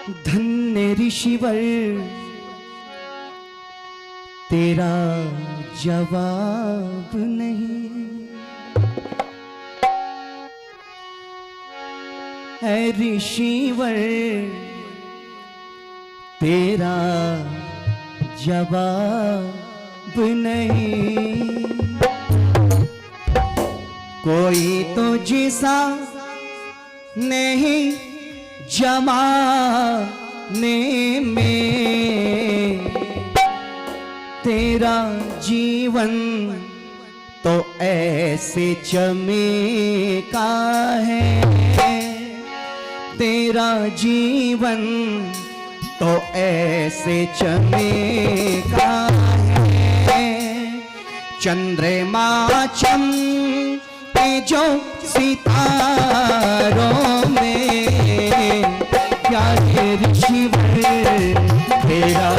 धन्य ऋषिवर तेरा जवाब नहीं है, ऋषिवर तेरा जवाब नहीं। कोई तो जिसा नहीं जमाने में, तेरा जीवन तो ऐसे चमका है, तेरा जीवन तो ऐसे चमका है। चंद्रमा चमके जो सितारों में, क्या ऋषिवर तेरा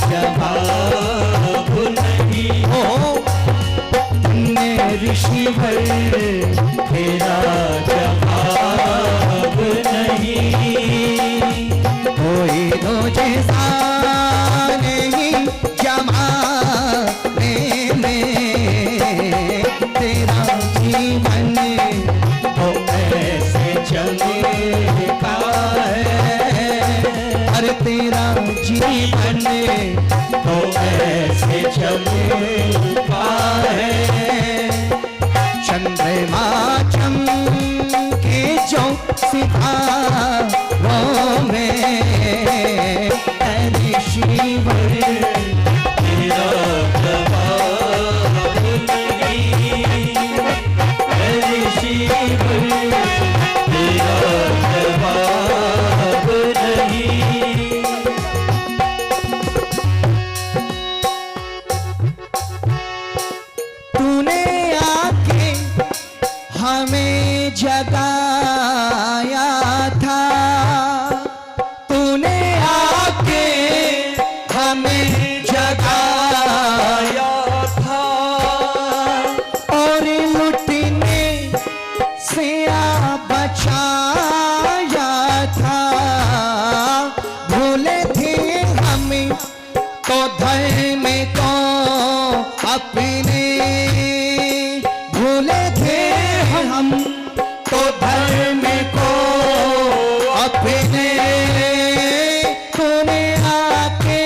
जवाब नहीं हो, ऋषिवर तेरा जवाब नहीं। कोई तो जैसा नहीं जमाने में, तेरा जीवन तो ऐसे चमका है, अरे तेरा जीवन तो ऐसे चमका है। चंद्रमा चमके जो सितारों में, ऋषिवर तेरा जवाब नहीं, ऋषिवर तेरा जवाब नहीं। तूने आके हमें जगाया था, तूने आके हमें जगाया था, और लुटने से बचाया था। भूले थे हमें तो धर्म को अपने, भूले थे हम तो धर्म को अपने। तूने आके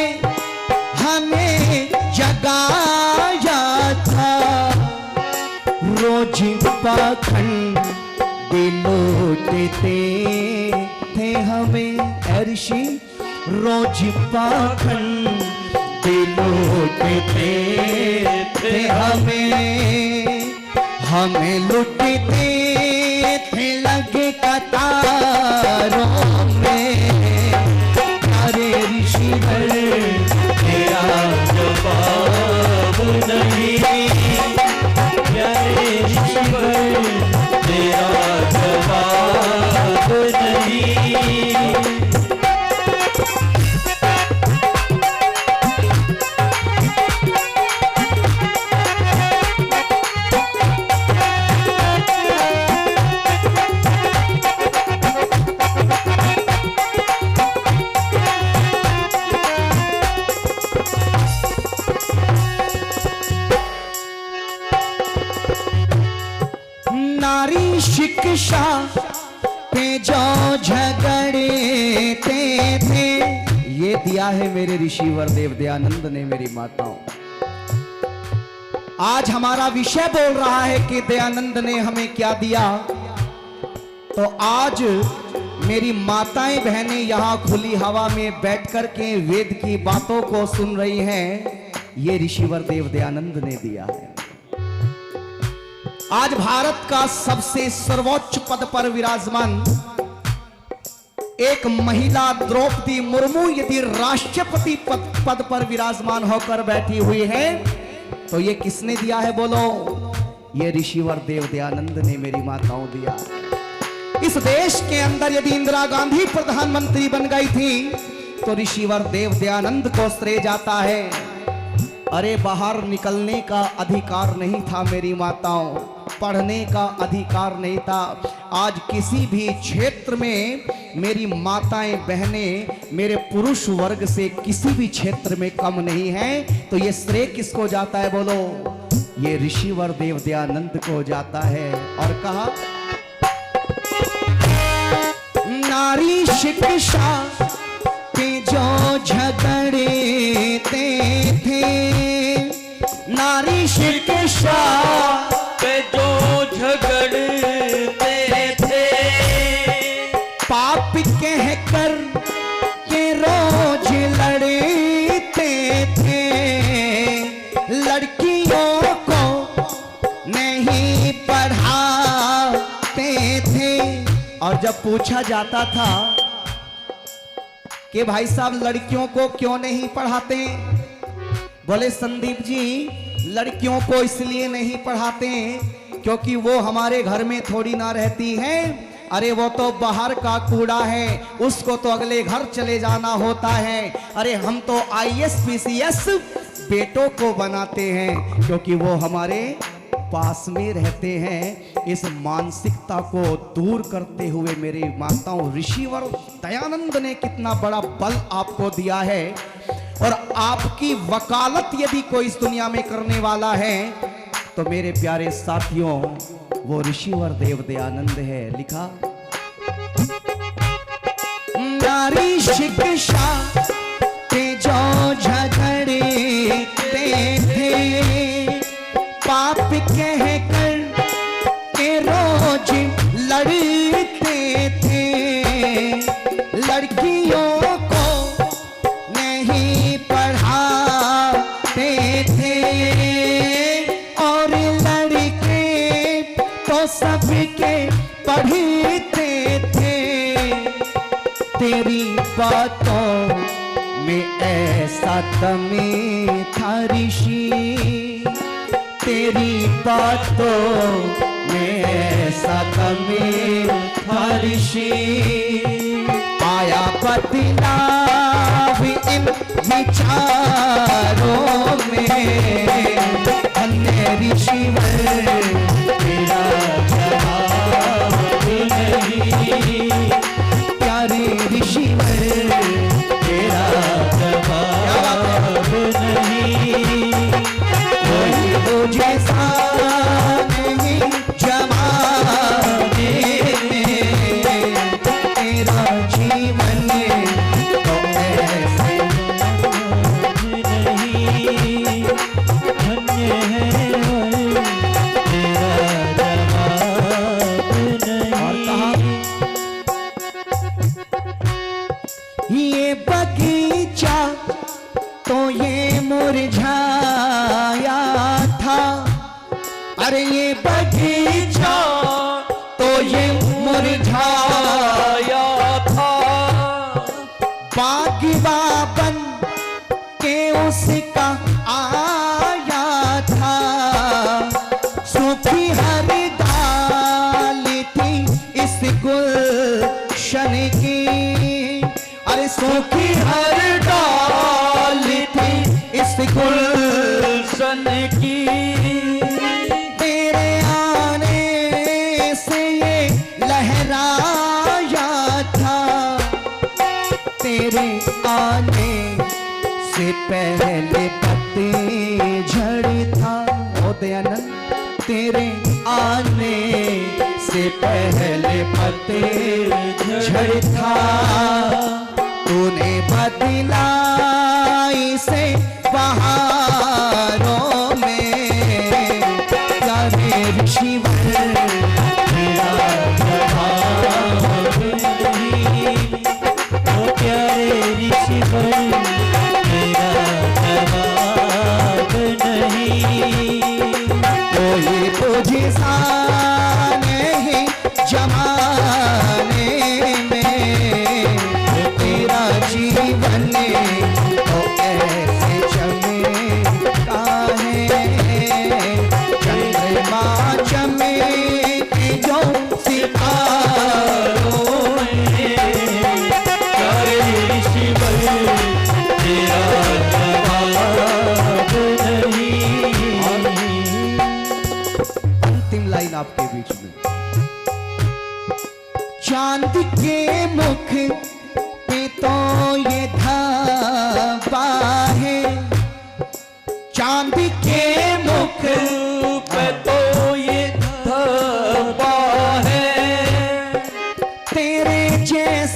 हमें जगाया था, रोज पाखंड लूटते थे हमें, ऋषि रोज पाखंड लूटते थे हमें लुटते थे लगे कतारों में। अरे ऋषिवर तेरा जवाब नहीं, अरे ऋषिवर तेरा जवाब नहीं। नारी शिक्षा पे जो झगड़ते थे, ये दिया है मेरे ऋषिवर देव दयानंद ने मेरी माताओं। आज हमारा विषय बोल रहा है कि दयानंद ने हमें क्या दिया, तो आज मेरी माताएं बहनें यहां खुली हवा में बैठकर के वेद की बातों को सुन रही हैं, ये ऋषिवर देव दयानंद ने दिया है। आज भारत का सबसे सर्वोच्च पद पर विराजमान एक महिला द्रौपदी मुर्मू यदि राष्ट्रपति पद पर विराजमान होकर बैठी हुई है, तो ये किसने दिया है बोलो? ये ऋषिवर देव दयानंद ने मेरी माताओं दिया। इस देश के अंदर यदि इंदिरा गांधी प्रधानमंत्री बन गई थी, तो ऋषिवर देव दयानंद को श्रेय जाता है। अरे बाहर निकलने का अधिकार नहीं था मेरी माताओं, पढ़ने का अधिकार नहीं था। आज किसी भी क्षेत्र में मेरी माताएं बहनें मेरे पुरुष वर्ग से किसी भी क्षेत्र में कम नहीं हैं, तो ये श्रेय किसको जाता है बोलो? ये ऋषिवर देव दयानंद को जाता है। और कहा नारी शिक्षा पे जो झगड़े थे, नारी शिक्षा पे जो झगड़ते थे, पाप कहकर के रोज लड़ते थे, लड़कियों को नहीं पढ़ाते थे। और जब पूछा जाता था कि भाई साहब लड़कियों को क्यों नहीं पढ़ाते, बोले संदीप जी लड़कियों को इसलिए नहीं पढ़ाते क्योंकि वो हमारे घर में थोड़ी ना रहती हैं, अरे वो तो बाहर का कूड़ा है, उसको तो अगले घर चले जाना होता है। अरे हम तो IAS PCS बेटों को बनाते हैं क्योंकि वो हमारे पास में रहते हैं। इस मानसिकता को दूर करते हुए मेरी माताओं ऋषिवर दयानंद ने कितना बड़ा बल आपको दिया है। और आपकी वकालत यदि कोई इस दुनिया में करने वाला है तो मेरे प्यारे साथियों वो ऋषिवर देव दयानंद है। लिखा नारी शिक्षा पे जो झगड़े थे, पाप कहकर के रोज लड़ते थे, लड़कियों को नहीं पढ़ाते थे, और लड़के तो सबके पढ़ते थे। तेरी बातों में ऐसा दमे था ऋषि, तेरी बातों में ऐसा दमे था ऋषि, आया बदलाव इन विचारों में, अन्य ऋषिवर तेरा जवाब नहीं, प्यारे ऋषिवर तेरा जवाब नहीं, कोई हो जैसा नहीं जमाने में, तेरा जीवन तो ऐसे नहीं, धन्य है तेरा जवाब नहीं। ये बगीचा तो ये मुरझाया था, अरे ये बगीचा तो ये मुरझाया था, बागवा बन के उसका आया था, सूखी हर डाल थी इस गुलशन की, अरे सूखी हर डाल थी इस गुलशन की, तेरे आने से ये लहराया था, तेरे आने से पहले पत्ते झड़ था। ओ दयानंद तेरे आने से पहले पत्ते झड़ था, तूने बदला इसे बहारों में, प्यारे ऋषिवर तेरा जवाब नहीं, ओ प्यारे ऋषिवर तेरा जवाब नहीं, कोई तुझे सा नहीं जमाने में,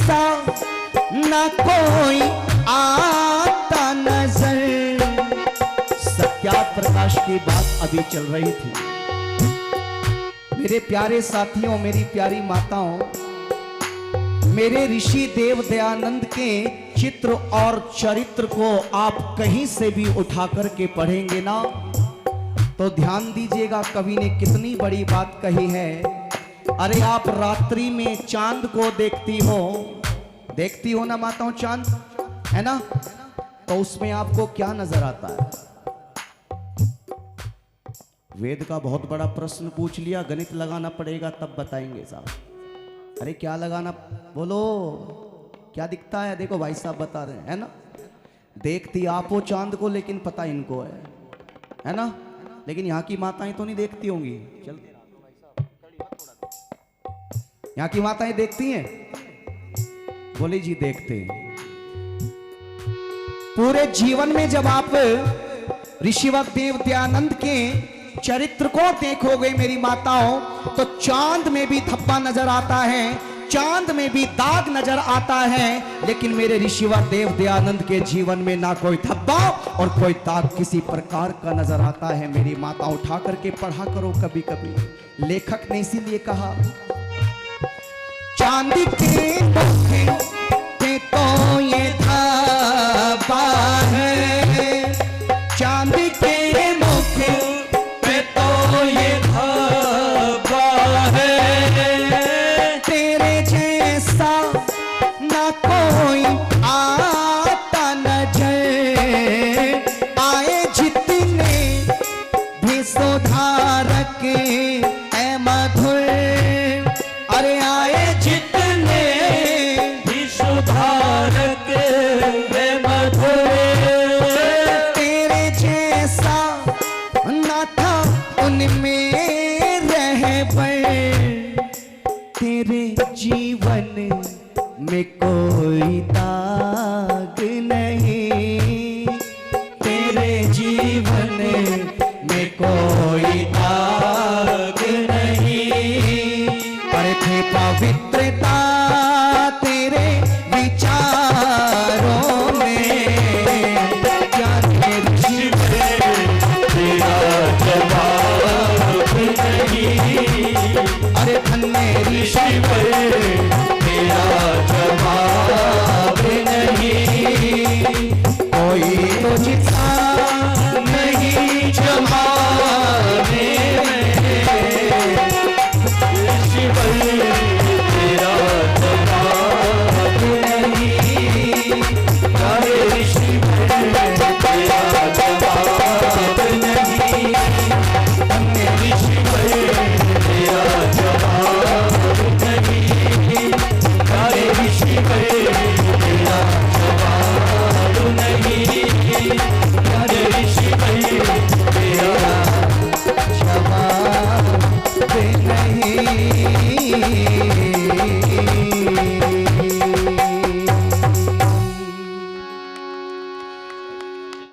जैसा ना कोई आता नजर। सत्याग्रह प्रकाश की बात अभी चल रही थी। मेरे प्यारे साथियों, मेरी प्यारी माताओं, मेरे ऋषि देव दयानंद के चित्र और चरित्र को आप कहीं से भी उठा करके पढ़ेंगे ना, तो ध्यान दीजिएगा कवि ने कितनी बड़ी बात कही है। अरे आप रात्रि में चांद को देखती हो ना माताओं, चांद है ना, तो उसमें आपको क्या नजर आता है? वेद का बहुत बड़ा प्रश्न पूछ लिया, गणित लगाना पड़ेगा तब बताएंगे साहब। अरे क्या लगाना, बोलो क्या दिखता है? देखो भाई साहब बता रहे हैं, है ना। देखती आप हो चांद को, लेकिन पता इनको है ना। लेकिन यहाँ की माताएं तो नहीं देखती होंगी। चल यहाँ की माताएं देखती हैं? बोले जी देखते हैं। पूरे जीवन में जब आप ऋषिवर देव दयानंद के चरित्र को देखोगे मेरी माताओं, तो चांद में भी धब्बा नजर आता है, चांद में भी दाग नजर आता है, लेकिन मेरे ऋषिवर देव दयानंद के जीवन में ना कोई धब्बा और कोई दाग किसी प्रकार का नजर आता है। मेरी माताओं उठा करके पढ़ा करो कभी कभी। लेखक ने इसीलिए कहा, चांदी के मुख पे तो ये धब्बा है, चांदी के मुख पे तो ये धब्बा है, तेरे जैसा ना कोई आता नजर। आए जितने भी सुधारक ऐ मधुर, अरे आए जितने भी सुधारक ऐ मधुर, तेरे जैसा ना था उनमें रहबर, तेरे जीवन में कोई दाग